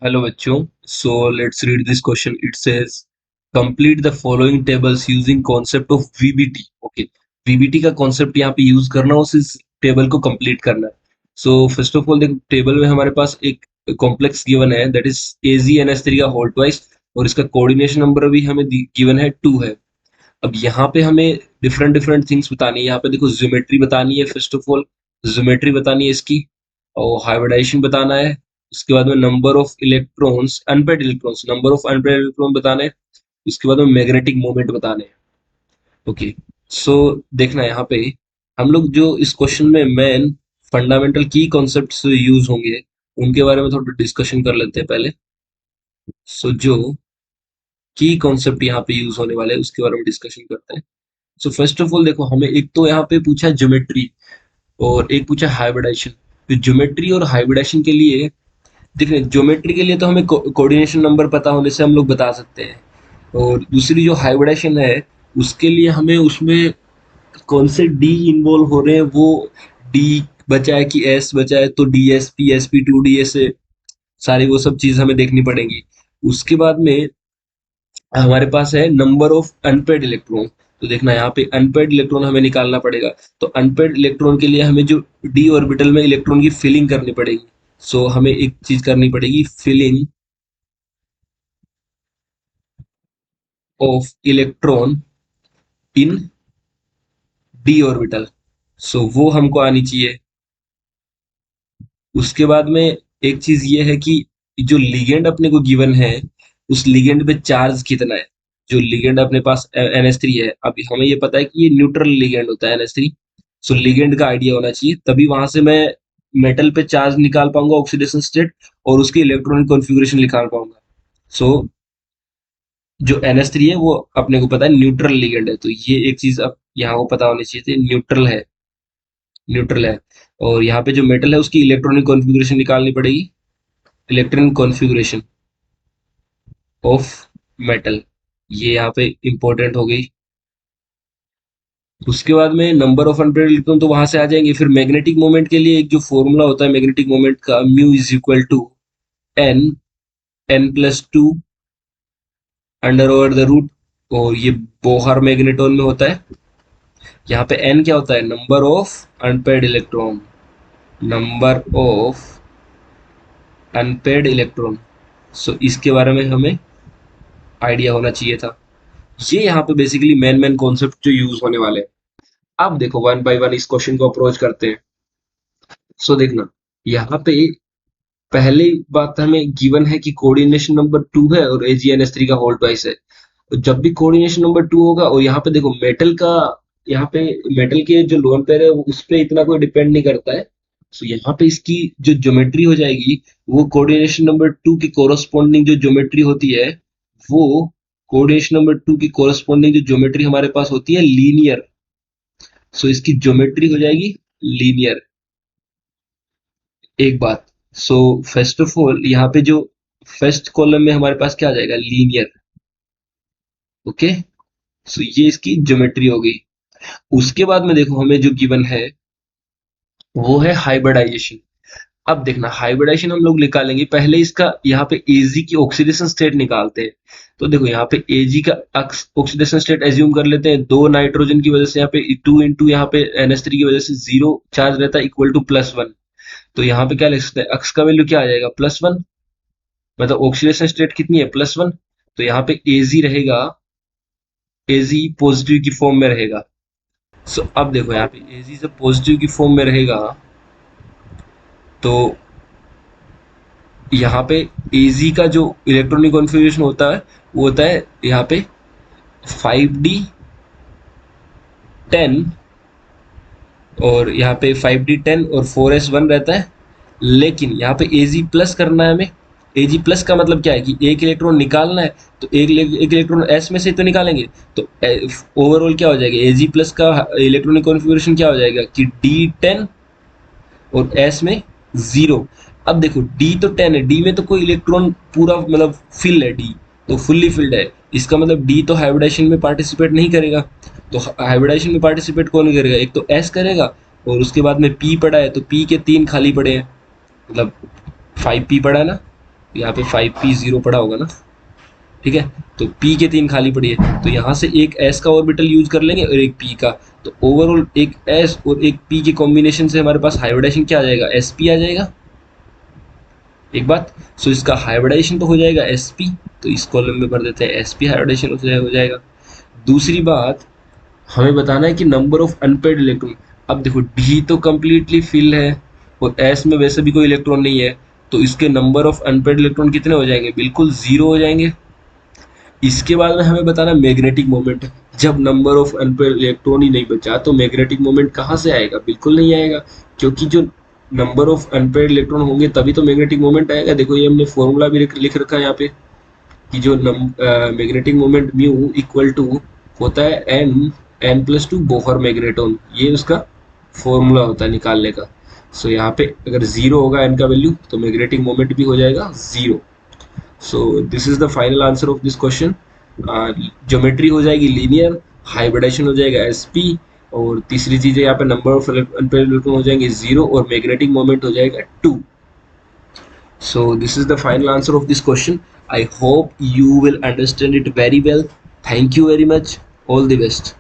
Hello बच्चों, so let's read this question. It says complete the following tables using concept of VBT. Okay, VBT का concept यहाँ पे use करना, उस table को complete करना है. So first of all देखो टेबल में हमारे पास एक कॉम्प्लेक्स गिवन है, that is AgNH3 का होल ट्वाइस, और इसका कोऑर्डिनेशन नंबर भी हमें गिवन है 2 है. अब यहाँ पे हमें डिफरेंट डिफरेंट थिंग्स बतानी है. यहाँ पे देखो ज्योमेट्री बतानी है, फर्स्ट ऑफ ऑल ज्योमेट्री बतानी है इसकी, और हाइब्रिडाइजेशन बताना है. उसके बाद में number of electrons, unpaired electrons, number of unpaired electron बताने हैं. उसके बाद में मैग्नेटिक मोमेंट बताने हैं. ओके, सो देखना यहाँ पे हम लोग जो इस क्वेश्चन में मेन फंडामेंटल की कॉन्सेप्ट्स यूज होंगे उनके बारे में थोड़ा डिस्कशन कर लेते हैं पहले. सो जो की कॉन्सेप्ट यहाँ पे यूज होने वाले हैं उसके बारे में डिस्कशन करते हैं. सो फर्स्ट ऑफ ऑल देखो हमें एक तो यहाँ पे पूछा ज्योमेट्री और एक पूछा हाइब्रिडाइजेशन. तो ज्योमेट्री और हाइब्रिडाइजेशन के लिए देखिए, ज्योमेट्री के लिए तो हमें कोऑर्डिनेशन नंबर पता होने से हम लोग बता सकते हैं, और दूसरी जो हाइब्रिडाइजेशन है उसके लिए हमें उसमें कौन से डी इन्वॉल्व हो रहे हैं, वो डी बचा है कि एस बचा है, तो D S P, S P to D S, सारी वो सब चीज हमें देखनी पड़ेगी. उसके बाद में हमारे पास है नंबर ऑफ अनपेड इलेक्ट्रॉन. तो देखना यहाँ पे अनपेड इलेक्ट्रॉन हमें निकालना पड़ेगा. तो अनपेड इलेक्ट्रॉन के लिए हमें जो डी ऑर्बिटल में इलेक्ट्रॉन की फिलिंग करनी पड़ेगी. सो हमें एक चीज करनी पड़ेगी, filling of electron in D orbital. So वो हमको आनी चाहिए. उसके बाद में एक चीज ये है कि जो लिगेंड अपने को गिवन है उस लिगेंड पे चार्ज कितना है. जो लिगेंड अपने पास NH3 है, अभी हमें ये पता है कि ये न्यूट्रल लिगेंड होता है NH3. सो लिगेंड का आइडिया होना चाहिए, तभी वहां से मैं मेटल पे चार्ज निकाल पाऊंगा, ऑक्सीडेशन स्टेट, और उसकी इलेक्ट्रॉनिक कॉन्फ़िगरेशन निकाल पाऊंगा. सो जो NH3 है वो अपने को पता है न्यूट्रल लिगेंड है, तो ये एक चीज अब यहाँ को पता होनी चाहिए थी, न्यूट्रल है, न्यूट्रल है. और यहाँ पे जो मेटल है उसकी इलेक्ट्रॉनिक कॉन्फ़िगरेशन निकालनी पड़ेगी, इलेक्ट्रॉनिक कॉन्फ़िगरेशन ऑफ मेटल, ये यहाँ पे इंपॉर्टेंट हो गई. उसके बाद में नंबर ऑफ अनपेड इलेक्ट्रॉन तो वहां से आ जाएंगे. फिर मैग्नेटिक मोमेंट के लिए एक जो फॉर्मूला होता है मैग्नेटिक मोमेंट का, mu is equal to N, N plus two under over the root, और ये बोहर मैग्नेटोन में होता है. यहाँ पे एन क्या होता है, number of unpaired electron, number of unpaired electron. So इसके बारे में हमें आइडिया होना चाहिए था. ये यहाँ पे बेसिकली मेन मेन कॉन्सेप्ट जो यूज होने वाले हैं. अब देखो वन बाय वन इस क्वेश्चन को अप्रोच करते हैं. सो देखना यहाँ पे पहली बात हमें गिवन है कि कोऑर्डिनेशन नंबर 2 है और AgNH3 का होल ट्वाइस है. तो जब भी कोऑर्डिनेशन नंबर 2 होगा, और यहाँ पे देखो मेटल का, यहाँ पे मेटल के जो लोन पेयर है उस पे इतना कोई डिपेंड नहीं करता है. सो यहाँ पे इसकी जो ज्योमेट्री हो जाएगी वो कोऑर्डिनेशन नंबर 2 की कोरस्पॉन्डिंग जो ज्योमेट्री होती है, वो कोऑर्डिनेशन नंबर 2 की कोरस्पॉन्डिंग जो ज्योमेट्री हमारे पास होती है लीनियर. सो इसकी ज्योमेट्री हो जाएगी लीनियर. एक बात, सो फर्स्ट ऑफ ऑल यहाँ पे जो फर्स्ट कॉलम में हमारे पास क्या आ जाएगा, लीनियर. ओके, सो ये इसकी ज्योमेट्री हो गई. उसके बाद में देखो हमें जो गिवन है वो है हाइब्रिडाइजेशन. अब देखना हाइब्रिडाइजेशन हम लोग निकालेंगे, पहले इसका यहाँ पे Ag की ऑक्सीडेशन स्टेट निकालते हैं. तो देखो यहाँ पे Ag का ऑक्सीडेशन स्टेट एज्यूम कर लेते हैं, दो नाइट्रोजन की वजह से यहाँ पे 2 इंटू यहाँ पे NH3 की वजह से जीरो चार्ज रहता है, इक्वल टू +1. तो यहाँ पे क्या लिख सकते हैं, अक्स का वैल्यू क्या आ जाएगा, +1, मतलब ऑक्सीडेशन स्टेट कितनी है, +1. तो यहाँ पे Ag रहेगा, Ag पॉजिटिव की फॉर्म में रहेगा. सो अब देखो यहाँ पे Ag जब पॉजिटिव की फॉर्म में रहेगा तो यहाँ पे Ag का जो इलेक्ट्रॉनिक कॉन्फ़िगरेशन होता है वो होता है यहाँ पे 5d10, और यहाँ पे 5d10 और 4s1 रहता है. लेकिन यहाँ पे Ag प्लस करना है हमें. Ag प्लस का मतलब क्या है कि एक इलेक्ट्रॉन निकालना है, तो एक इलेक्ट्रॉन S में से तो निकालेंगे. तो ओवरऑल क्या हो जाएगा, Ag प्लस का इलेक्ट्रॉनिक कॉन्फ़िगरेशन क्या हो जाएगा कि D10 और S में 0. अब देखो D तो 10 है, D में तो कोई इलेक्ट्रॉन पूरा मतलब फिल है, D तो फुल्ली फिल्ड है. इसका मतलब D तो हाइब्रिडाइजेशन में पार्टिसिपेट नहीं करेगा. तो हाइब्रिडाइजेशन में पार्टिसिपेट कौन करेगा, एक तो S करेगा, और उसके बाद में P पड़ा है तो P के 3 खाली पड़े हैं, मतलब 5p पड़ा है ना. यहाँ पे 5p0 पड़ा होगा ना, ठीक है। तो p के 3 खाली पड़ी है, तो यहाँ से एक s का ऑर्बिटल यूज कर लेंगे और एक p का। तो ओवरऑल एक s और एक p के कॉम्बिनेशन से हमारे पास हाइब्रिडाइजेशन क्या आ जाएगा, sp आ जाएगा। एक बात, सो इसका हाइब्रिडाइजेशन तो हो जाएगा sp, तो इस कॉलम में भर देते हैं sp हाइब्रिडाइजेशन हो जाएगा। दूसरी बात, हमें बताना है कि नंबर ऑफ अनपेड इलेक्ट्रॉन। अब देखो डी तो कंप्लीटली फिल है और एस में वैसे भी कोई इलेक्ट्रॉन नहीं है, तो इसके नंबर ऑफ अनपेड इलेक्ट्रॉन कितने हो जाएंगे, बिल्कुल जीरो हो जाएंगे। इसके बाद में हमें बताना मैग्नेटिक मोमेंट। जब नंबर ऑफ अनपेड इलेक्ट्रॉन ही नहीं बचा तो मैग्नेटिक मोमेंट कहाँ से आएगा, बिल्कुल नहीं आएगा, क्योंकि जो नंबर ऑफ अनपेड इलेक्ट्रॉन होंगे तभी तो मैग्नेटिक मोमेंट आएगा। देखो ये हमने फॉर्मूला भी लिख रखा है यहाँ पे कि जो magnetic moment mu equal to होता है N plus two Bohr magneton, ये उसका फॉर्मूला होता है निकालने का। सो यहाँ पे अगर जीरो होगा एन का वैल्यू तो मैग्नेटिक मोमेंट भी हो जाएगा zero. So this is the final answer of this question. Geometry हो जाएगी लीनियर, हाइब्रिडाइजेशन हो जाएगा एसपी, और तीसरी चीज है यहाँ पे नंबर ऑफ अनपेयर्ड इलेक्ट्रॉन हो जाएंगे जीरो और मैग्नेटिक मोमेंट हो जाएगा to. So this is the final answer of this question. I hope you will understand it very well. Thank you very much. All the best.